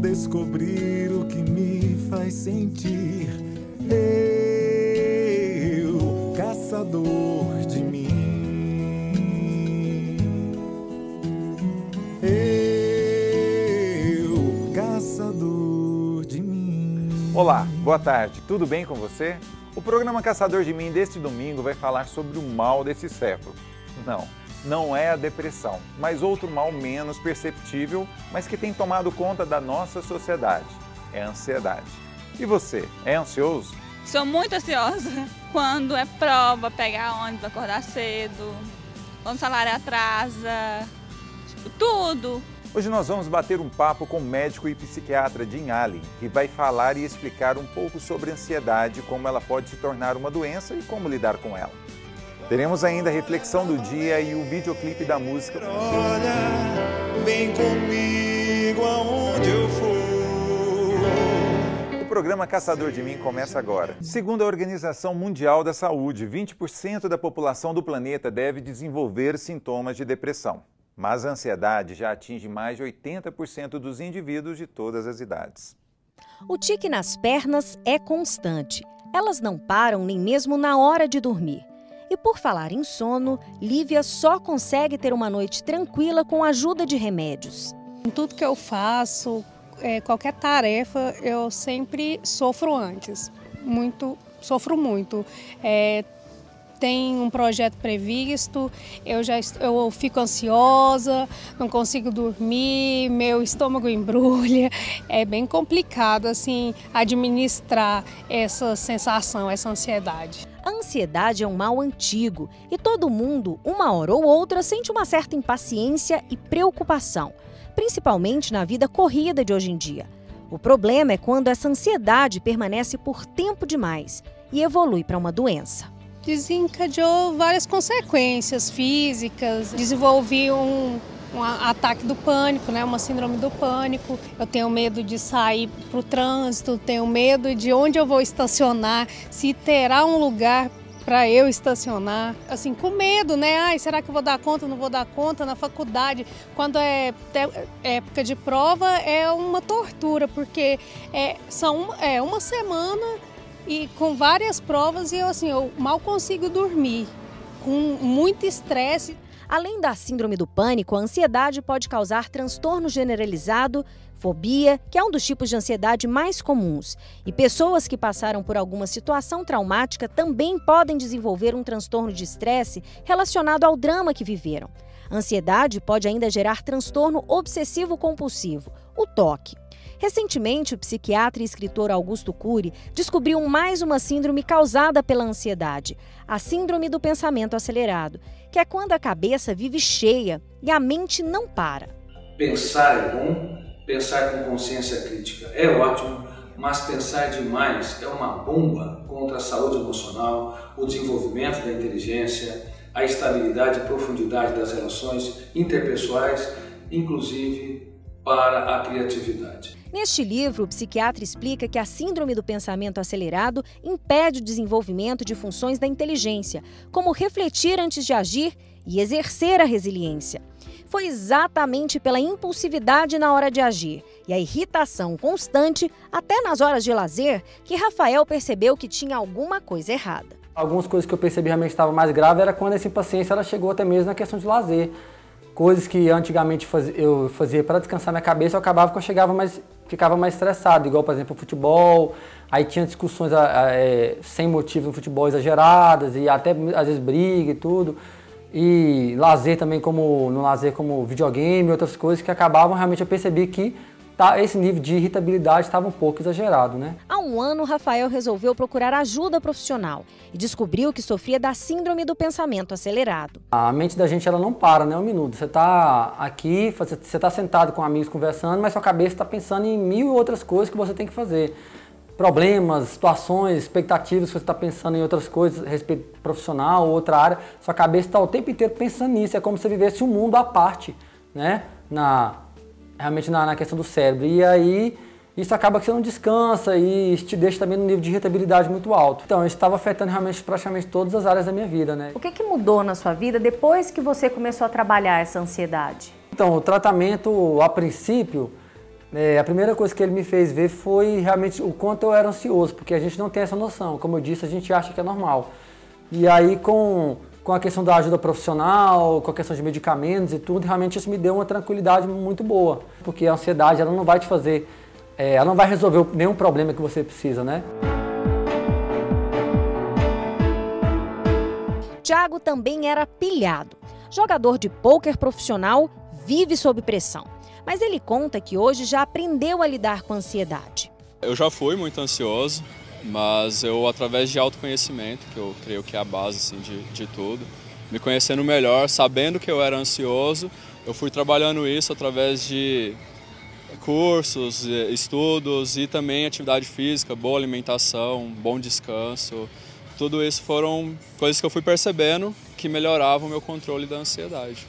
descobrir o que me faz sentir. Eu, caçador de mim. Eu, caçador de mim. Olá, boa tarde, tudo bem com você? O programa Caçador de Mim deste domingo vai falar sobre o mal desse século. Não é a depressão, mas outro mal menos perceptível, mas que tem tomado conta da nossa sociedade. É a ansiedade. E você, é ansioso? Sou muito ansiosa quando é prova, pegar ônibus, acordar cedo, quando o salário atrasa, tudo. Hoje nós vamos bater um papo com o médico e psiquiatra Jim Allen, que vai falar e explicar um pouco sobre a ansiedade, como ela pode se tornar uma doença e como lidar com ela. Teremos ainda a reflexão do dia e o videoclipe da música. Olha, vem comigo aonde eu for. O programa Caçador de Mim começa agora. Segundo a Organização Mundial da Saúde, 20% da população do planeta deve desenvolver sintomas de depressão. Mas a ansiedade já atinge mais de 80% dos indivíduos de todas as idades. O tique nas pernas é constante. Elas não param nem mesmo na hora de dormir. E por falar em sono, Lívia só consegue ter uma noite tranquila com a ajuda de remédios. Em tudo que eu faço, qualquer tarefa, eu sempre sofro antes. Sofro muito. Tem um projeto previsto, eu fico ansiosa, não consigo dormir, meu estômago embrulha. É bem complicado assim, administrar essa sensação, essa ansiedade. A ansiedade é um mal antigo e todo mundo, uma hora ou outra, sente uma certa impaciência e preocupação, principalmente na vida corrida de hoje em dia. O problema é quando essa ansiedade permanece por tempo demais e evolui para uma doença. Desencadeou várias consequências físicas, desenvolvi um ataque do pânico, uma síndrome do pânico. Eu tenho medo de sair para o trânsito, tenho medo de onde eu vou estacionar, se terá um lugar para eu estacionar. Assim, com medo, Ai, será que eu vou dar conta, não vou dar conta? Na faculdade, quando é época de prova, é uma tortura, porque uma semana e com várias provas e eu mal consigo dormir, com muito estresse. Além da síndrome do pânico, a ansiedade pode causar transtorno generalizado, fobia, que é um dos tipos de ansiedade mais comuns. E pessoas que passaram por alguma situação traumática também podem desenvolver um transtorno de estresse relacionado ao drama que viveram. A ansiedade pode ainda gerar transtorno obsessivo-compulsivo, o TOC. Recentemente, o psiquiatra e escritor Augusto Cury descobriu mais uma síndrome causada pela ansiedade, a síndrome do pensamento acelerado, que é quando a cabeça vive cheia e a mente não para. Pensar é bom, pensar com consciência crítica é ótimo, mas pensar demais é uma bomba contra a saúde emocional, o desenvolvimento da inteligência, a estabilidade e profundidade das relações interpessoais, inclusive para a criatividade. Neste livro, o psiquiatra explica que a síndrome do pensamento acelerado impede o desenvolvimento de funções da inteligência, como refletir antes de agir e exercer a resiliência. Foi exatamente pela impulsividade na hora de agir e a irritação constante, até nas horas de lazer, que Rafael percebeu que tinha alguma coisa errada. Algumas coisas que eu percebi realmente estavam mais graves era quando essa impaciência ela chegou até mesmo na questão de lazer. Coisas que antigamente eu fazia para descansar minha cabeça, eu acabava que eu ficava mais estressado, igual, por exemplo, o futebol. Aí tinha discussões sem motivo no futebol exageradas e até às vezes briga e tudo. E lazer também, como videogame e outras coisas que acabavam, realmente eu percebi que esse nível de irritabilidade estava um pouco exagerado, Há um ano, Rafael resolveu procurar ajuda profissional e descobriu que sofria da síndrome do pensamento acelerado. A mente da gente ela não para, um minuto. Você está aqui, você está sentado com amigos conversando, mas sua cabeça está pensando em mil outras coisas que você tem que fazer. Problemas, situações, expectativas, você está pensando em outras coisas, respeito profissional, outra área. Sua cabeça está o tempo inteiro pensando nisso, é como se você vivesse um mundo à parte, realmente na questão do cérebro. E aí, isso acaba que você não descansa e te deixa também num nível de irritabilidade muito alto. Então, isso estava afetando realmente praticamente todas as áreas da minha vida, O que mudou na sua vida depois que você começou a trabalhar essa ansiedade? Então, o tratamento, a princípio, A primeira coisa que ele me fez ver foi realmente o quanto eu era ansioso, porque a gente não tem essa noção. Como eu disse, a gente acha que é normal. E aí com a questão da ajuda profissional, com a questão de medicamentos e tudo, realmente isso me deu uma tranquilidade muito boa. Porque a ansiedade, ela não vai te fazer, ela não vai resolver nenhum problema que você precisa, né? Thiago também era pilhado. Jogador de pôquer profissional, vive sob pressão. Mas ele conta que hoje já aprendeu a lidar com a ansiedade. Eu já fui muito ansioso, mas eu, através de autoconhecimento, que eu creio que é a base assim, de tudo, me conhecendo melhor, sabendo que eu era ansioso, eu fui trabalhando isso através de cursos, estudos e também atividade física, boa alimentação, bom descanso. Tudo isso foram coisas que eu fui percebendo que melhoravam o meu controle da ansiedade.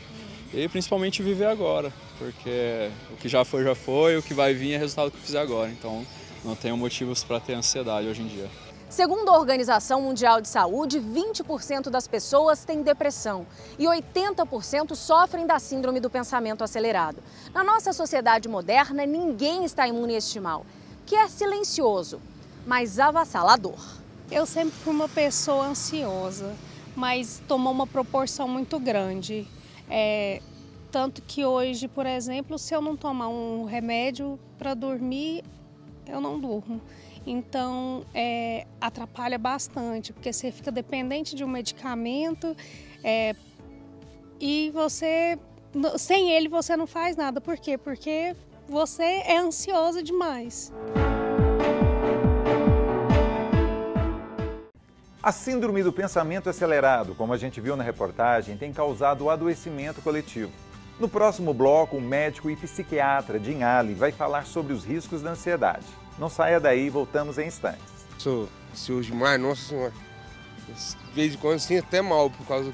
E principalmente viver agora, porque o que já foi, o que vai vir é resultado do que eu fizer agora. Então não tenho motivos para ter ansiedade hoje em dia. Segundo a Organização Mundial de Saúde, 20% das pessoas têm depressão e 80% sofrem da síndrome do pensamento acelerado. Na nossa sociedade moderna, ninguém está imune a este mal, que é silencioso, mas avassalador. Eu sempre fui uma pessoa ansiosa, mas tomou uma proporção muito grande. Tanto que hoje, por exemplo, se eu não tomar um remédio para dormir, eu não durmo. Então, atrapalha bastante, porque você fica dependente de um medicamento e sem ele você não faz nada. Por quê? Porque você é ansioso demais. A síndrome do pensamento acelerado, como a gente viu na reportagem, tem causado o adoecimento coletivo. No próximo bloco, o médico e psiquiatra Jim Allen vai falar sobre os riscos da ansiedade. Não saia daí, voltamos em instantes. Sou ansioso demais, nossa senhora. De vez em quando sinto até mal, por causa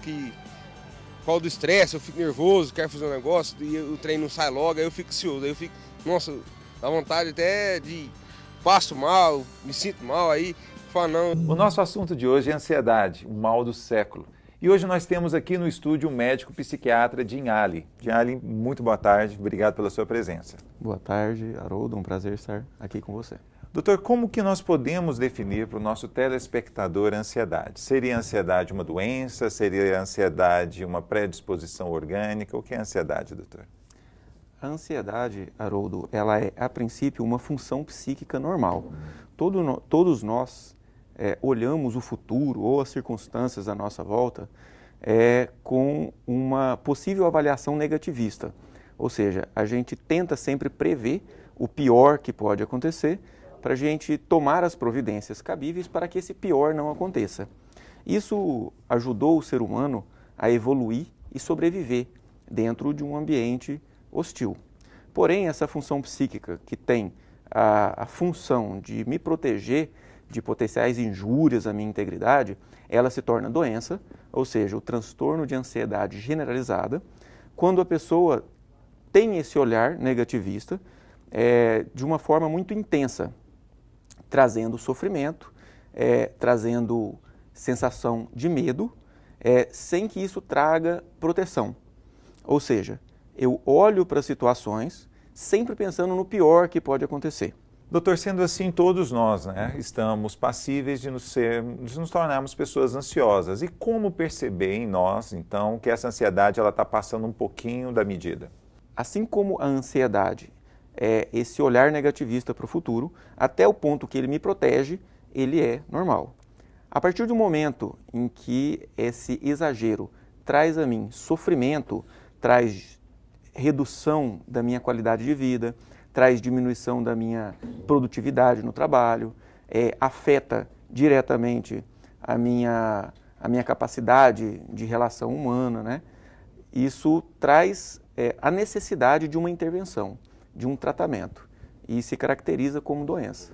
do estresse, eu fico nervoso, quero fazer um negócio, e o trem não sai logo, aí eu fico ansioso, aí eu fico, nossa, dá vontade até de passo mal, me sinto mal, aí falo não. O nosso assunto de hoje é ansiedade, o mal do século. E hoje nós temos aqui no estúdio o médico psiquiatra Jim Allen. Jim Allen, muito boa tarde, obrigado pela sua presença. Boa tarde, Haroldo, um prazer estar aqui com você. Doutor, como que nós podemos definir para o nosso telespectador a ansiedade? Seria a ansiedade uma doença? Seria a ansiedade uma predisposição orgânica? O que é ansiedade, doutor? A ansiedade, Haroldo, ela é, a princípio, uma função psíquica normal. Todos nós olhamos o futuro ou as circunstâncias à nossa volta com uma possível avaliação negativista. Ou seja, a gente tenta sempre prever o pior que pode acontecer para a gente tomar as providências cabíveis para que esse pior não aconteça. Isso ajudou o ser humano a evoluir e sobreviver dentro de um ambiente hostil. Porém, essa função psíquica que tem a função de me proteger de potenciais injúrias à minha integridade, ela se torna doença, ou seja, o transtorno de ansiedade generalizada, quando a pessoa tem esse olhar negativista de uma forma muito intensa, trazendo sofrimento, trazendo sensação de medo, sem que isso traga proteção. Ou seja, eu olho para situações sempre pensando no pior que pode acontecer. Doutor, sendo assim, todos nós estamos passíveis de nos tornarmos pessoas ansiosas. E como perceber em nós, então, que essa ansiedade está passando um pouquinho da medida? Assim como a ansiedade é esse olhar negativista para o futuro, até o ponto que ele me protege, ele é normal. A partir do momento em que esse exagero traz a mim sofrimento, traz redução da minha qualidade de vida, traz diminuição da minha produtividade no trabalho, afeta diretamente a minha capacidade de relação humana, né? Isso traz a necessidade de uma intervenção, de um tratamento, e se caracteriza como doença.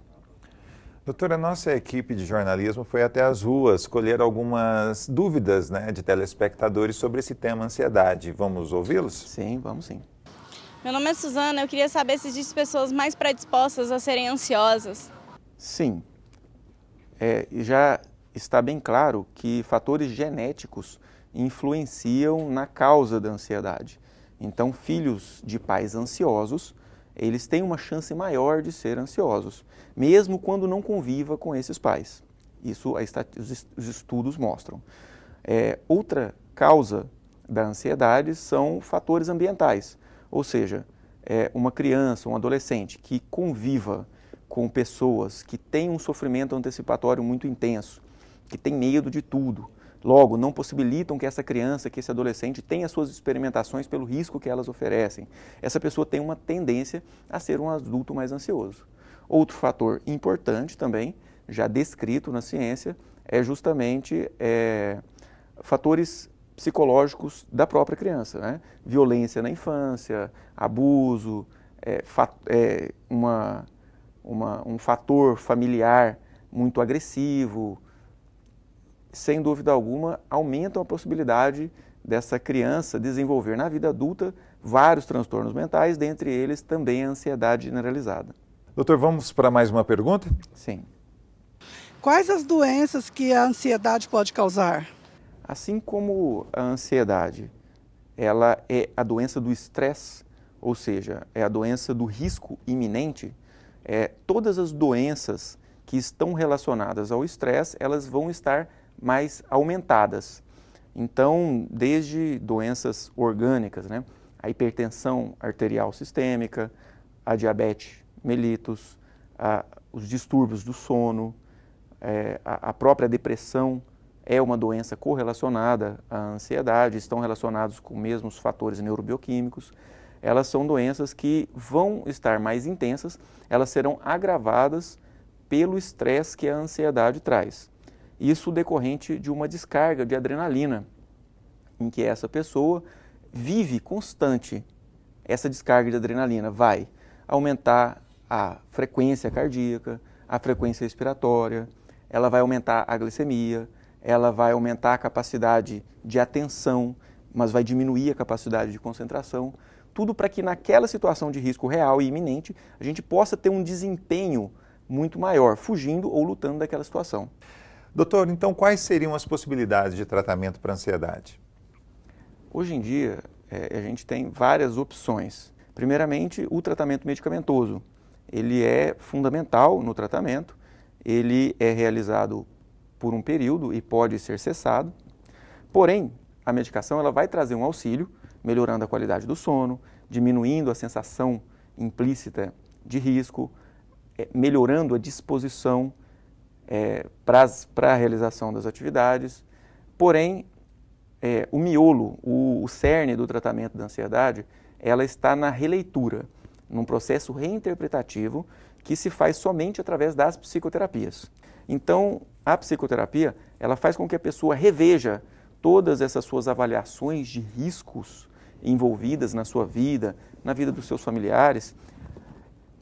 Doutora, a nossa equipe de jornalismo foi até as ruas colher algumas dúvidas de telespectadores sobre esse tema ansiedade. Vamos ouvi-los? Sim, vamos sim. Meu nome é Suzana, eu queria saber se existem pessoas mais predispostas a serem ansiosas. Sim, já está bem claro que fatores genéticos influenciam na causa da ansiedade. Então, filhos de pais ansiosos eles têm uma chance maior de ser ansiosos, mesmo quando não conviva com esses pais. Isso os estudos mostram. Outra causa da ansiedade são fatores ambientais, ou seja, uma criança, um adolescente que conviva com pessoas que têm um sofrimento antecipatório muito intenso, que tem medo de tudo, logo não possibilitam que essa criança, que esse adolescente tenha suas experimentações pelo risco que elas oferecem. Essa pessoa tem uma tendência a ser um adulto mais ansioso. Outro fator importante também, já descrito na ciência, é justamente fatores psicológicos da própria criança, né? Violência na infância, abuso, um fator familiar muito agressivo, sem dúvida alguma, aumentam a possibilidade dessa criança desenvolver na vida adulta vários transtornos mentais, dentre eles também a ansiedade generalizada. Doutor, vamos para mais uma pergunta? Sim. Quais as doenças que a ansiedade pode causar? Assim como a ansiedade, ela é a doença do estresse, ou seja, é a doença do risco iminente, todas as doenças que estão relacionadas ao estresse, elas vão estar mais aumentadas. Então, desde doenças orgânicas, né, a hipertensão arterial sistêmica, a diabetes mellitus, os distúrbios do sono, a própria depressão é uma doença correlacionada à ansiedade, estão relacionados com os mesmos fatores neurobioquímicos. Elas são doenças que vão estar mais intensas, elas serão agravadas pelo estresse que a ansiedade traz. Isso decorrente de uma descarga de adrenalina, em que essa pessoa vive constante. Essa descarga de adrenalina vai aumentar a frequência cardíaca, a frequência respiratória, ela vai aumentar a glicemia, ela vai aumentar a capacidade de atenção, mas vai diminuir a capacidade de concentração. Tudo para que naquela situação de risco real e iminente, a gente possa ter um desempenho muito maior, fugindo ou lutando daquela situação. Doutor, então quais seriam as possibilidades de tratamento para a ansiedade? Hoje em dia, a gente tem várias opções. Primeiramente, o tratamento medicamentoso. Ele é fundamental no tratamento, ele é realizado por um período e pode ser cessado. Porém, a medicação ela vai trazer um auxílio, melhorando a qualidade do sono, diminuindo a sensação implícita de risco, melhorando a disposição para a realização das atividades. Porém, o miolo, o cerne do tratamento da ansiedade, ela está na releitura, num processo reinterpretativo que se faz somente através das psicoterapias. Então, a psicoterapia, ela faz com que a pessoa reveja todas essas suas avaliações de riscos envolvidas na sua vida, na vida dos seus familiares,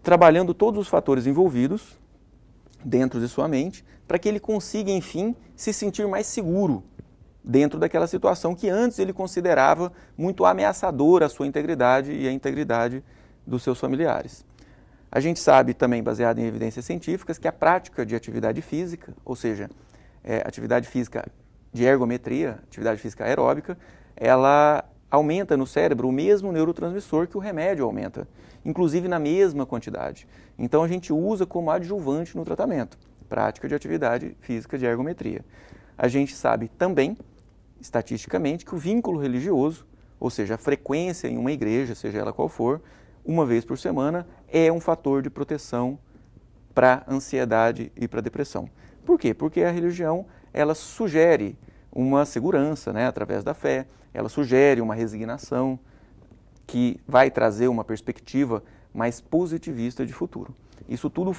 trabalhando todos os fatores envolvidos dentro de sua mente, para que ele consiga, enfim, se sentir mais seguro dentro daquela situação que antes ele considerava muito ameaçadora a sua integridade e a integridade dos seus familiares. A gente sabe também, baseado em evidências científicas, que a prática de atividade física, ou seja, atividade física de ergometria, atividade física aeróbica, ela aumenta no cérebro o mesmo neurotransmissor que o remédio aumenta, inclusive na mesma quantidade. Então a gente usa como adjuvante no tratamento, prática de atividade física de ergometria. A gente sabe também, estatisticamente, que o vínculo religioso, ou seja, a frequência em uma igreja, seja ela qual for, uma vez por semana, é um fator de proteção para a ansiedade e para a depressão. Por quê? Porque a religião, ela sugere uma segurança, né, através da fé, ela sugere uma resignação que vai trazer uma perspectiva mais positivista de futuro. Isso tudo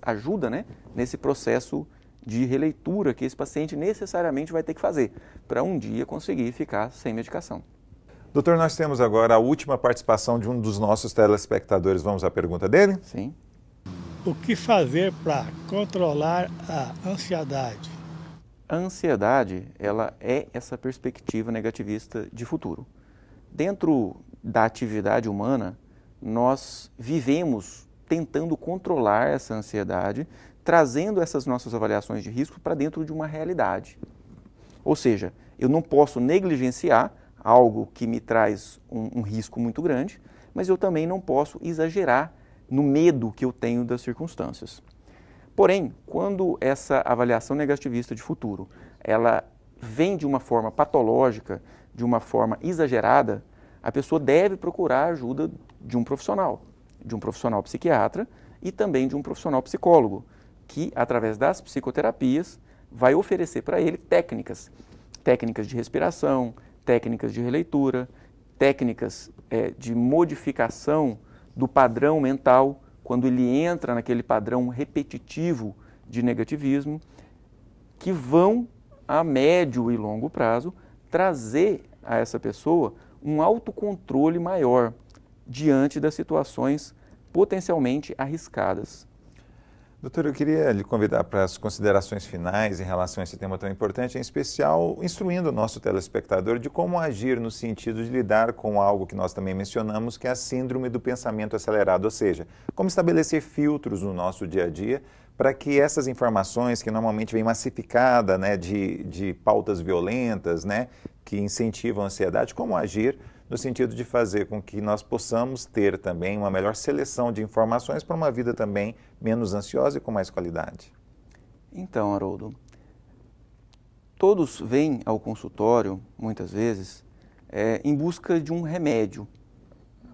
ajuda, né, nesse processo de releitura que esse paciente necessariamente vai ter que fazer para um dia conseguir ficar sem medicação. Doutor, nós temos agora a última participação de um dos nossos telespectadores. Vamos à pergunta dele? Sim. O que fazer para controlar a ansiedade? A ansiedade, ela é essa perspectiva negativista de futuro. Dentro da atividade humana, nós vivemos tentando controlar essa ansiedade, trazendo essas nossas avaliações de risco para dentro de uma realidade. Ou seja, eu não posso negligenciar algo que me traz um risco muito grande, mas eu também não posso exagerar no medo que eu tenho das circunstâncias. Porém, quando essa avaliação negativista de futuro, ela vem de uma forma patológica, de uma forma exagerada, a pessoa deve procurar a ajuda de um profissional psiquiatra e também de um profissional psicólogo, que, através das psicoterapias, vai oferecer para ele técnicas de respiração, técnicas de releitura, técnicas de modificação do padrão mental, quando ele entra naquele padrão repetitivo de negativismo, que vão, a médio e longo prazo, trazer a essa pessoa um autocontrole maior diante das situações potencialmente arriscadas. Doutor, eu queria lhe convidar para as considerações finais em relação a esse tema tão importante, em especial instruindo o nosso telespectador de como agir no sentido de lidar com algo que nós também mencionamos, que é a síndrome do pensamento acelerado, ou seja, como estabelecer filtros no nosso dia a dia para que essas informações que normalmente vêm massificadas, né, de pautas violentas, né, que incentivam a ansiedade, como agir no sentido de fazer com que nós possamos ter também uma melhor seleção de informações para uma vida também menos ansiosa e com mais qualidade. Então, Haroldo, todos vêm ao consultório, muitas vezes, em busca de um remédio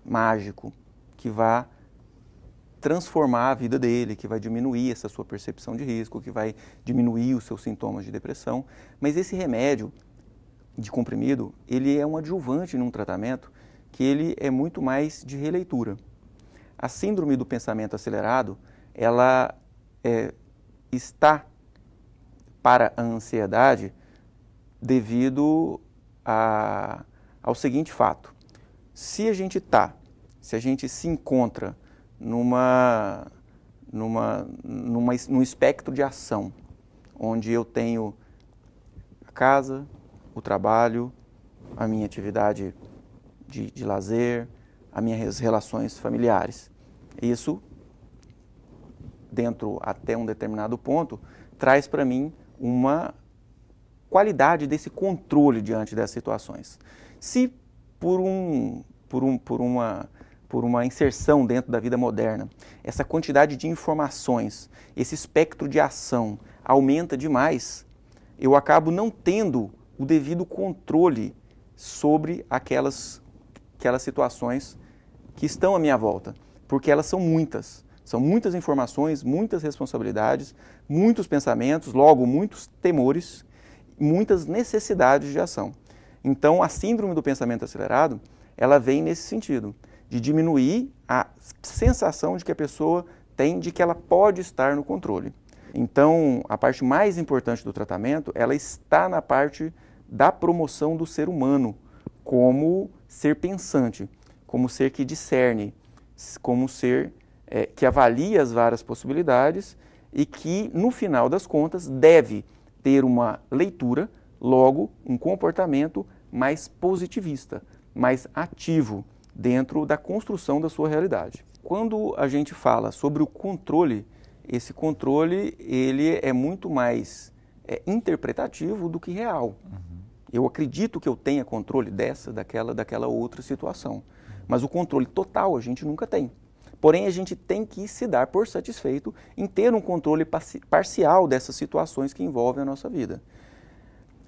mágico que vá transformar a vida dele, que vai diminuir essa sua percepção de risco, que vai diminuir os seus sintomas de depressão. Mas esse remédio de comprimido, ele é um adjuvante num tratamento que ele é muito mais de releitura. A síndrome do pensamento acelerado, ela está para a ansiedade devido ao seguinte fato. Se a gente se encontra num espectro de ação, onde eu tenho a casa, o trabalho, a minha atividade de lazer, as minhas relações familiares. Isso, dentro até um determinado ponto, traz para mim uma qualidade desse controle diante dessas situações. Se por uma inserção dentro da vida moderna, essa quantidade de informações, esse espectro de ação aumenta demais, eu acabo não tendo o devido controle sobre aquelas situações que estão à minha volta, porque elas são muitas informações, muitas responsabilidades, muitos pensamentos, logo muitos temores, muitas necessidades de ação. Então, a síndrome do pensamento acelerado, ela vem nesse sentido, de diminuir a sensação de que a pessoa tem de que ela pode estar no controle. Então, a parte mais importante do tratamento, ela está na parte da promoção do ser humano como ser pensante, como ser que discerne, como ser que avalia as várias possibilidades e que, no final das contas, deve ter uma leitura, logo, um comportamento mais positivista, mais ativo dentro da construção da sua realidade. Quando a gente fala sobre o controle, esse controle ele é muito mais interpretativo do que real. Eu acredito que eu tenha controle daquela outra situação, mas o controle total a gente nunca tem. Porém, a gente tem que se dar por satisfeito em ter um controle parcial dessas situações que envolvem a nossa vida.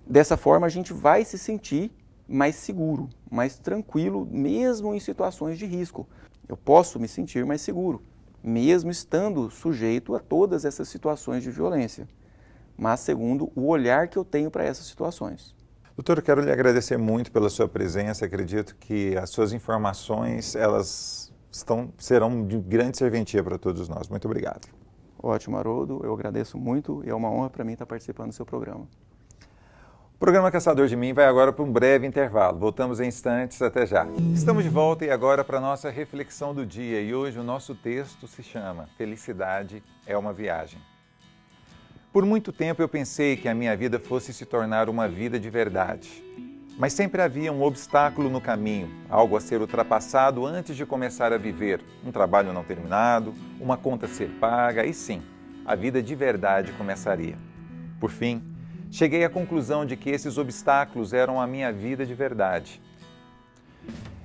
Dessa forma, a gente vai se sentir mais seguro, mais tranquilo, mesmo em situações de risco. Eu posso me sentir mais seguro, mesmo estando sujeito a todas essas situações de violência, mas segundo o olhar que eu tenho para essas situações. Doutor, eu quero lhe agradecer muito pela sua presença. Acredito que as suas informações, serão de grande serventia para todos nós. Muito obrigado. Ótimo, Haroldo. Eu agradeço muito e é uma honra para mim estar participando do seu programa. O programa Caçador de Mim vai agora para um breve intervalo. Voltamos em instantes, até já. Estamos de volta e agora para a nossa reflexão do dia. E hoje o nosso texto se chama Felicidade é uma Viagem. Por muito tempo eu pensei que a minha vida fosse se tornar uma vida de verdade. Mas sempre havia um obstáculo no caminho, algo a ser ultrapassado antes de começar a viver. Um trabalho não terminado, uma conta a ser paga e sim, a vida de verdade começaria. Por fim, cheguei à conclusão de que esses obstáculos eram a minha vida de verdade.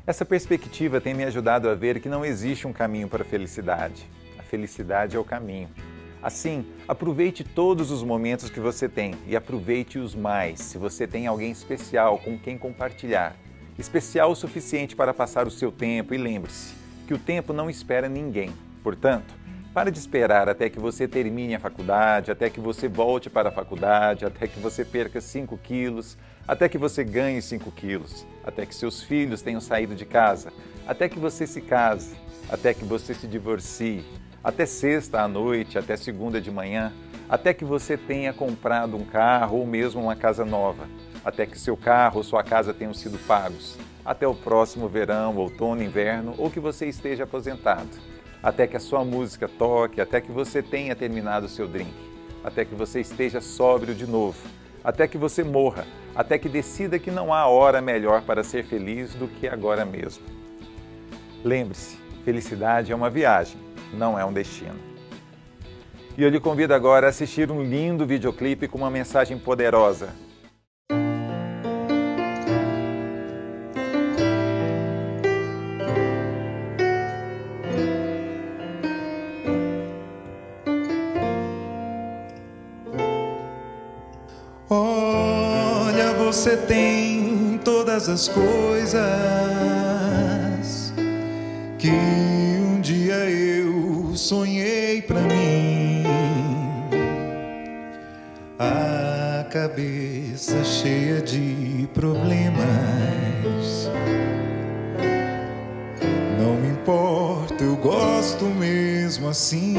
Essa perspectiva tem me ajudado a ver que não existe um caminho para a felicidade. A felicidade é o caminho. Assim, aproveite todos os momentos que você tem e aproveite-os mais se você tem alguém especial com quem compartilhar. Especial o suficiente para passar o seu tempo e lembre-se que o tempo não espera ninguém. Portanto, pare de esperar até que você termine a faculdade, até que você volte para a faculdade, até que você perca 5 quilos, até que você ganhe 5 quilos, até que seus filhos tenham saído de casa, até que você se case, até que você se divorcie, até sexta à noite, até segunda de manhã, até que você tenha comprado um carro ou mesmo uma casa nova, até que seu carro ou sua casa tenham sido pagos, até o próximo verão, outono, inverno ou que você esteja aposentado, até que a sua música toque, até que você tenha terminado o seu drink, até que você esteja sóbrio de novo, até que você morra, até que decida que não há hora melhor para ser feliz do que agora mesmo. Lembre-se, felicidade é uma viagem, não é um destino. E eu lhe convido agora a assistir um lindo videoclipe com uma mensagem poderosa. Olha, você tem todas as coisas que um dia eu sonhei pra mim. A cabeça cheia de problemas, não me importa, eu gosto mesmo assim.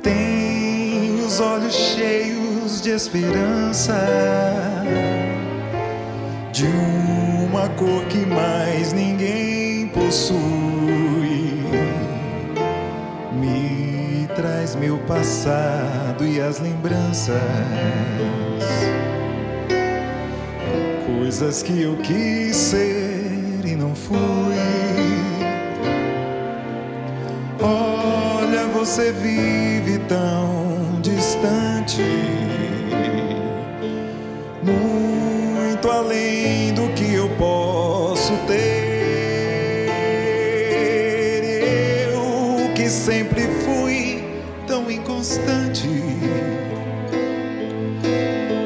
Tem os olhos cheios de esperança, de uma cor que mais ninguém possui. Me traz meu passado e as lembranças, coisas que eu quis ser e não fui. Olha, você vive tão distante, muito além do que eu posso ter. Eu que sempre fui tão inconstante,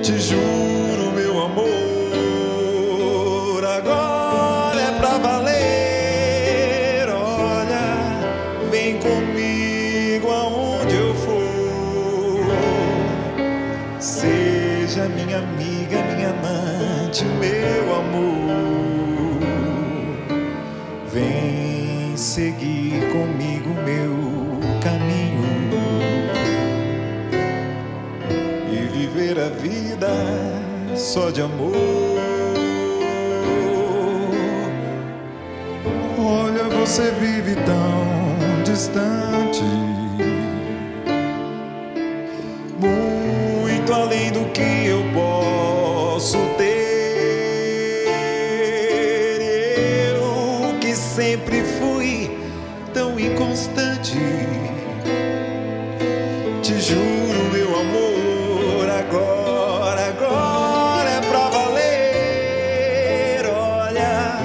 te juro, meu amor, agora é pra valer. Olha, vem comigo aonde eu for, seja minha amiga, minha amante, meu amor. Vem seguir comigo meu caminho e viver a vida só de amor. Olha, você vive tão distante, muito além do que eu posso ter. Eu que sempre fui tão inconstante, te juro, meu amor, agora é pra valer. Olha,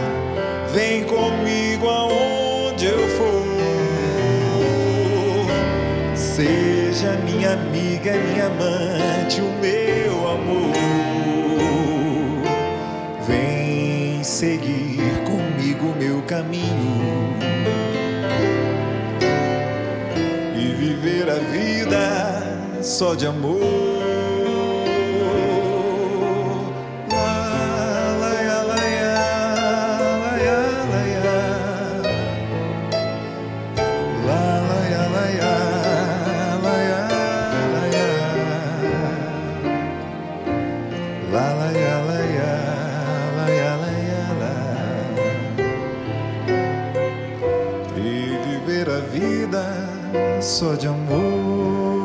vem comigo aonde eu for, seja minha amiga, minha amante, o meu amor. Vem seguir comigo meu caminho e viver a vida só de amor. E viver a vida só de amor.